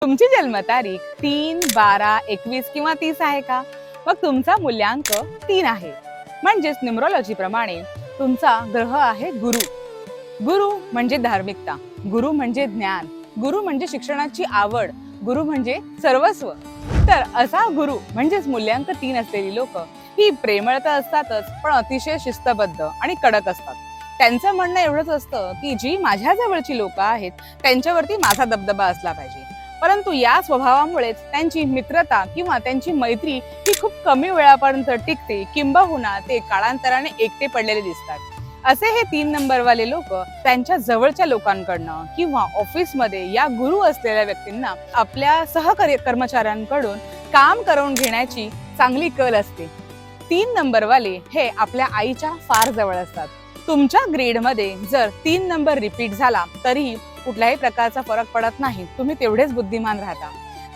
तुमची जन्मतारीख 3, 12, 21 किंवा 30 आहे का? मग तुमचा मूल्यांक 3 आहे. म्हणजेच न्यूमरोलॉजी प्रमाणे तुमचा ग्रह आहे गुरु. गुरु म्हणजे धार्मिकता, गुरु म्हणजे ज्ञान, गुरु म्हणजे शिक्षणाची आवड, गुरु म्हणजे सर्वस्व. तर असा गुरु म्हणजेच मूल्यांक 3 असलेली लोक ही प्रेमळ तर असतातच, पण अतिशय शिस्तबद्ध आणि कडक असतात. त्यांचं म्हणणं एवढंच असतं की जी माझ्या जवळची लोक आहेत त्यांच्यावरती माझा दबदबा असला पाहिजे. परंतु या स्वभावामुळेच त्यांची मित्रता किंवा त्यांची मैत्री ही खूप कमी वेळापर्यंत टिकते, किंबहुना ते काळांतराने एकटे पडलेले दिसतात. असे हे 3 नंबरवाले लोक त्यांच्या जवळच्या लोकांकडनं किंवा ऑफिसमध्ये या गुरु असलेल्या व्यक्तींना आपल्या कर्मचाऱ्यांकडून काम करून घेण्याची चांगली कल असते. 3 नंबरवाले हे आपल्या आईच्या फार जवळ असतात. तुमच्या ग्रेडमध्ये जर 3 नंबर रिपीट झाला तरी कुठल्याही प्रकारचा फरक पडत नाही, तुम्ही तेवढेच बुद्धिमान राहता.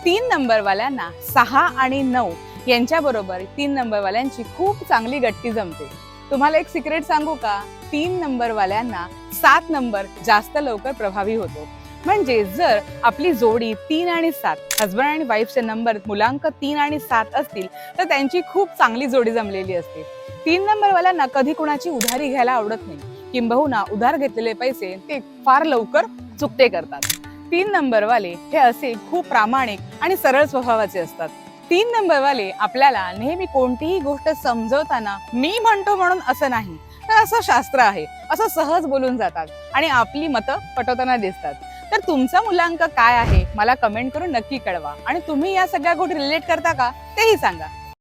3 नंबरवाल्यांना 6 आणि 9 यांच्या बरोबर 3 नंबरवाल्यांची खूप चांगली गट्टी जमते. तुम्हाला एक सिक्रेट सांगू का? 3 नंबरवाल्यांना 7 नंबर जास्त लवकर प्रभावी होतो. म्हणजे जर आपली जोडी 3 आणि 7 हजबंड आणि वाईफचे नंबर मूलांक 3 आणि 7 असतील तर त्यांची खूप चांगली जोडी जमलेली असते. 3 नंबरवाल्यांना कधी कोणाची उधारी घ्यायला आवडत नाही, किंबहुना उधार घेतलेले पैसे ते फार लवकर चुकते करतात. 3 नंबरवाले हे असे खूप प्रामाणिक आणि सरळ स्वभावाचे असतात. 3 नंबरवाले आपल्याला नेहमी कोणतीही गोष्ट समजवताना मी म्हणतो म्हणून असं नाही, तर असं शास्त्र आहे असं सहज बोलून जातात आणि आपली मतं पटवताना दिसतात. तर तुमचा मूल्यांक काय आहे मला कमेंट करून नक्की कळवा आणि तुम्ही या सगळ्या गोष्टी रिलेट करता का तेही सांगा.